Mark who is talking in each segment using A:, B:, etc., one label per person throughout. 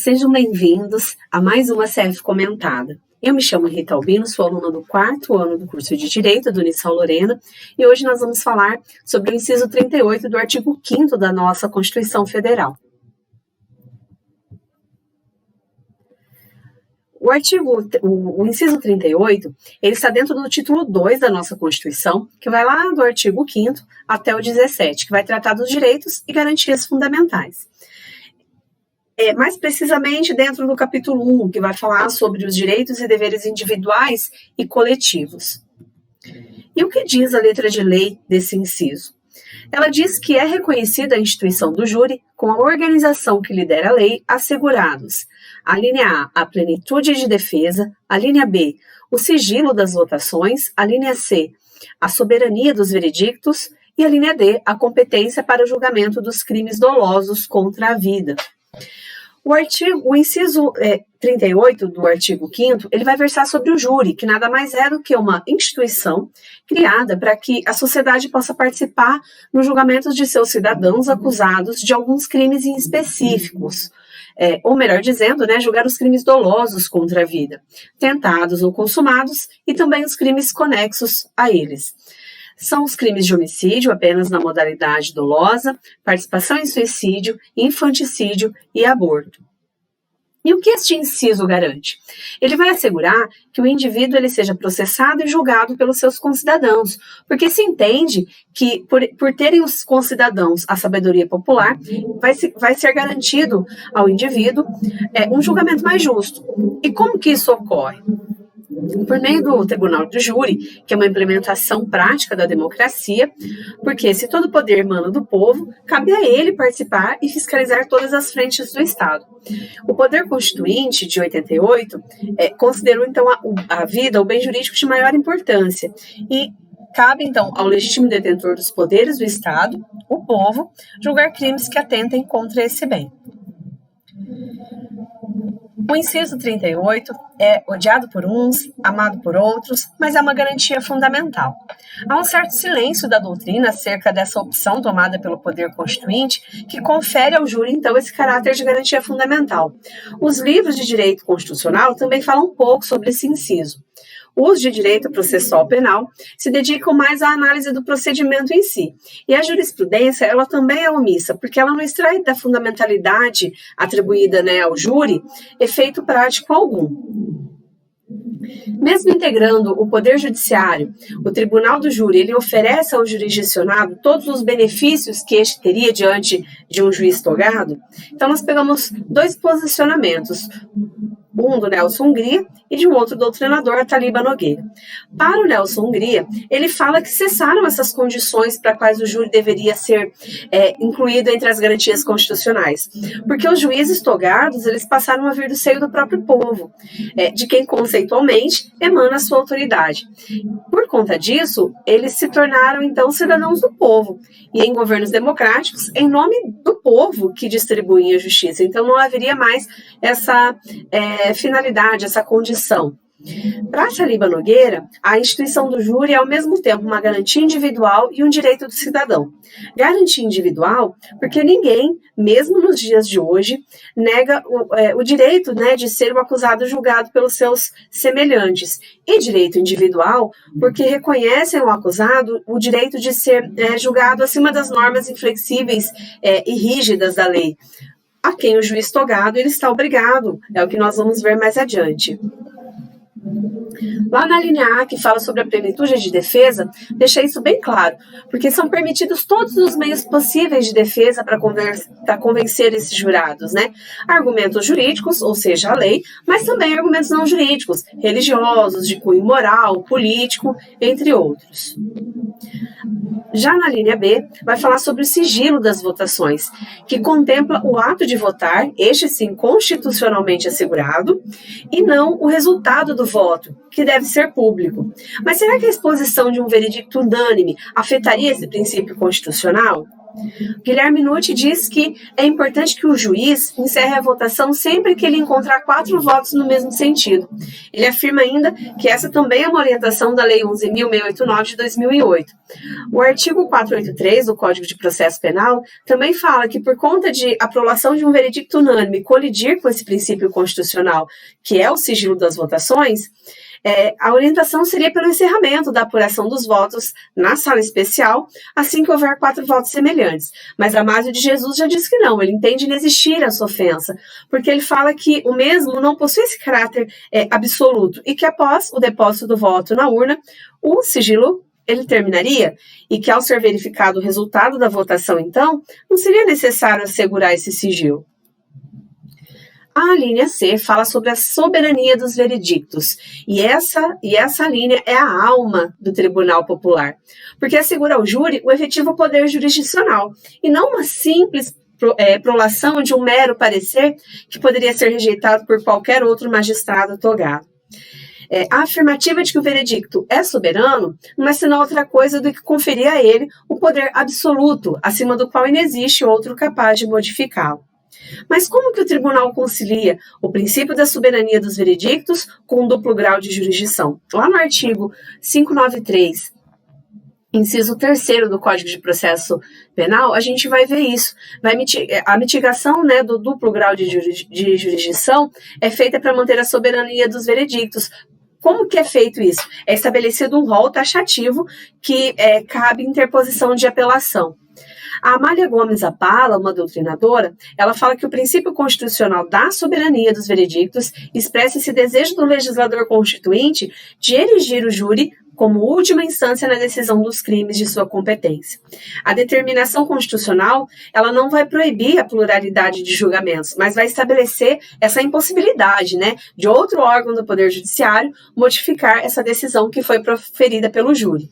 A: Sejam bem-vindos a mais uma CF Comentada. Eu me chamo Rita Albino, sou aluna do 4º ano do curso de Direito do Unisal Lorena e hoje nós vamos falar sobre o inciso 38 do artigo 5º da nossa Constituição Federal. O inciso 38, ele está dentro do título 2 da nossa Constituição, que vai lá do artigo 5º até o 17, que vai tratar dos direitos e garantias fundamentais. Mais precisamente dentro do capítulo 1, que vai falar sobre os direitos e deveres individuais e coletivos. E o que diz a letra de lei desse inciso? Ela diz que é reconhecida a instituição do júri com a organização que lidera a lei assegurados: a linha A, a plenitude de defesa; a linha B, o sigilo das votações; a linha C, a soberania dos veredictos; e a linha D, a competência para o julgamento dos crimes dolosos contra a vida. O inciso 38 do artigo 5º, ele vai versar sobre o júri, que nada mais é do que uma instituição criada para que a sociedade possa participar no julgamento de seus cidadãos acusados de alguns crimes em específicos. Ou melhor dizendo, julgar os crimes dolosos contra a vida, tentados ou consumados, e também os crimes conexos a eles. São os crimes de homicídio, apenas na modalidade dolosa, participação em suicídio, infanticídio e aborto. E o que este inciso garante? Ele vai assegurar que o indivíduo ele seja processado e julgado pelos seus concidadãos, porque se entende que, por terem os concidadãos a sabedoria popular, vai ser garantido ao indivíduo um julgamento mais justo. E como que isso ocorre? Por meio do Tribunal do Júri, que é uma implementação prática da democracia, porque se todo o poder emana do povo, cabe a ele participar e fiscalizar todas as frentes do Estado. O Poder Constituinte, de 88, considerou então a vida o bem jurídico de maior importância e cabe então ao legítimo detentor dos poderes do Estado, o povo, julgar crimes que atentem contra esse bem. O inciso 38 é odiado por uns, amado por outros, mas é uma garantia fundamental. Há um certo silêncio da doutrina acerca dessa opção tomada pelo Poder Constituinte que confere ao júri, então, esse caráter de garantia fundamental. Os livros de direito constitucional também falam um pouco sobre esse inciso. Os de direito processual penal se dedicam mais à análise do procedimento em si. E a jurisprudência, ela também é omissa, porque ela não extrai da fundamentalidade atribuída ao júri efeito prático algum. Mesmo integrando o Poder Judiciário, o Tribunal do Júri, ele oferece ao jurisdicionado todos os benefícios que este teria diante de um juiz togado. Então, nós pegamos dois posicionamentos, um do Nelson Hungria e de um outro doutrinador, Ataliba Nogueira. Para o Nelson Hungria, ele fala que cessaram essas condições para quais o júri deveria ser incluído entre as garantias constitucionais, porque os juízes togados, eles passaram a vir do seio do próprio povo, de quem conceitualmente emana a sua autoridade. Por conta disso, eles se tornaram então cidadãos do povo, e em governos democráticos, em nome do povo que distribuem a justiça. Então não haveria mais essa finalidade, essa condição. Para Ataliba Nogueira, a instituição do júri é ao mesmo tempo uma garantia individual e um direito do cidadão. Garantia individual porque ninguém, mesmo nos dias de hoje, nega o direito de ser o acusado julgado pelos seus semelhantes. E direito individual porque reconhecem ao acusado o direito de ser julgado acima das normas inflexíveis e rígidas da lei, a quem o juiz togado ele está obrigado. É o que nós vamos ver mais adiante. Lá na linha A, que fala sobre a plenitude de defesa, deixa isso bem claro, porque são permitidos todos os meios possíveis de defesa para convencer esses jurados, Argumentos jurídicos, ou seja, a lei, mas também argumentos não jurídicos, religiosos, de cunho moral, político, entre outros. Já na linha B, vai falar sobre o sigilo das votações, que contempla o ato de votar, este sim constitucionalmente assegurado, e não o resultado do voto, que deve ser público. Mas será que a exposição de um veredicto unânime afetaria esse princípio constitucional? Guilherme Nutti diz que é importante que o juiz encerre a votação sempre que ele encontrar 4 votos no mesmo sentido. Ele afirma ainda que essa também é uma orientação da Lei 11.689 de 2008. O artigo 483 do Código de Processo Penal também fala que, por conta de a prolação de um veredicto unânime colidir com esse princípio constitucional, que é o sigilo das votações, a orientação seria pelo encerramento da apuração dos votos na sala especial, assim que houver 4 votos semelhantes. Mas Damásio de Jesus já diz que não, ele entende inexistir essa ofensa, porque ele fala que o mesmo não possui esse caráter absoluto e que após o depósito do voto na urna, o sigilo ele terminaria e que ao ser verificado o resultado da votação, então, não seria necessário assegurar esse sigilo. A linha C fala sobre a soberania dos veredictos, e essa linha é a alma do Tribunal Popular, porque assegura ao júri o efetivo poder jurisdicional, e não uma simples prolação de um mero parecer que poderia ser rejeitado por qualquer outro magistrado togado. A afirmativa de que o veredicto é soberano não é senão outra coisa do que conferir a ele o poder absoluto, acima do qual inexiste outro capaz de modificá-lo. Mas como que o tribunal concilia o princípio da soberania dos veredictos com um duplo grau de jurisdição? Lá no artigo 593, inciso 3º do Código de Processo Penal, a gente vai ver isso. A mitigação, né, do duplo grau de jurisdição é feita para manter a soberania dos veredictos. Como que é feito isso? É estabelecido um rol taxativo que cabe interposição de apelação. A Amália Gomes Apala, uma doutrinadora, ela fala que o princípio constitucional da soberania dos veredictos expressa esse desejo do legislador constituinte de erigir o júri como última instância na decisão dos crimes de sua competência. A determinação constitucional, ela não vai proibir a pluralidade de julgamentos, mas vai estabelecer essa impossibilidade, né, de outro órgão do Poder Judiciário modificar essa decisão que foi proferida pelo júri.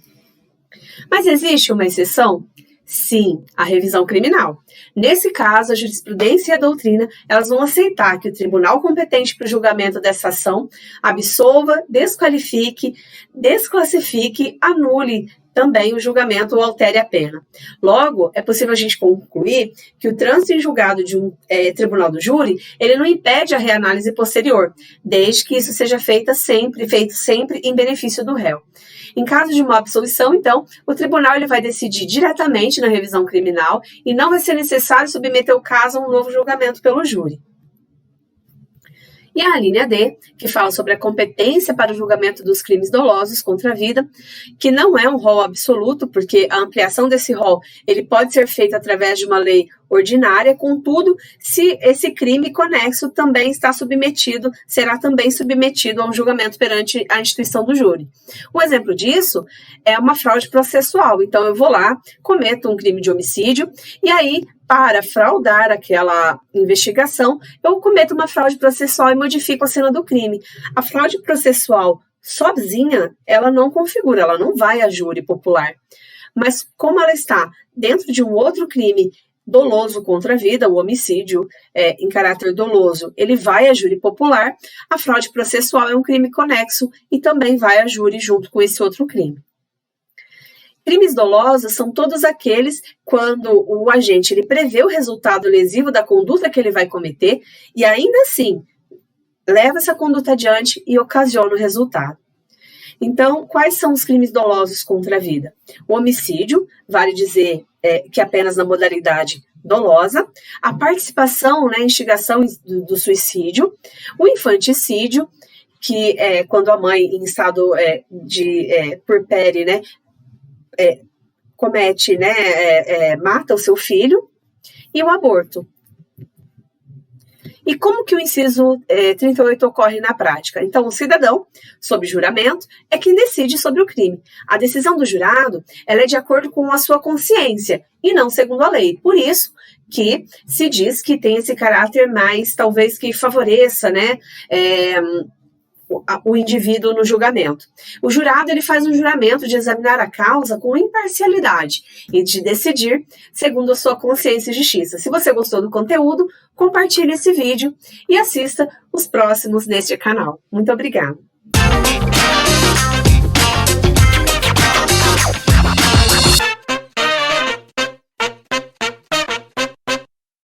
A: Mas existe uma exceção? Sim, a revisão criminal. Nesse caso, a jurisprudência e a doutrina, elas vão aceitar que o tribunal competente para o julgamento dessa ação absolva, desqualifique, desclassifique, anule também o julgamento ou altere a pena. Logo, é possível a gente concluir que o trânsito em julgado de um tribunal do júri, ele não impede a reanálise posterior, desde que isso seja feito sempre em benefício do réu. Em caso de uma absolvição, então, o tribunal ele vai decidir diretamente na revisão criminal e não vai ser necessário submeter o caso a um novo julgamento pelo júri. E a linha D, que fala sobre a competência para o julgamento dos crimes dolosos contra a vida, que não é um rol absoluto, porque a ampliação desse rol ele pode ser feita através de uma lei ordinária, contudo, se esse crime conexo também será também submetido a um julgamento perante a instituição do júri. Um exemplo disso é uma fraude processual. Então, eu vou lá, cometo um crime de homicídio, e aí, para fraudar aquela investigação, eu cometo uma fraude processual e modifico a cena do crime. A fraude processual sozinha, ela não configura, ela não vai a júri popular. Mas como ela está dentro de um outro crime doloso contra a vida, o homicídio em caráter doloso, ele vai a júri popular, a fraude processual é um crime conexo e também vai a júri junto com esse outro crime. Crimes dolosos são todos aqueles quando o agente ele prevê o resultado lesivo da conduta que ele vai cometer e ainda assim leva essa conduta adiante e ocasiona o resultado. Então, quais são os crimes dolosos contra a vida? O homicídio, vale dizer que apenas na modalidade dolosa, a participação, né, instigação do suicídio, o infanticídio, que é quando a mãe em estado de puerpério, né, comete, né, mata o seu filho, e o aborto. E como que o inciso 38 ocorre na prática? Então, o cidadão, sob juramento, é quem decide sobre o crime. A decisão do jurado ela é de acordo com a sua consciência e não segundo a lei. Por isso que se diz que tem esse caráter mais, talvez, que favoreça, né, o indivíduo no julgamento. O jurado ele faz um juramento de examinar a causa com imparcialidade e de decidir segundo a sua consciência e justiça. Se você gostou do conteúdo, compartilhe esse vídeo e assista os próximos deste canal. Muito obrigada.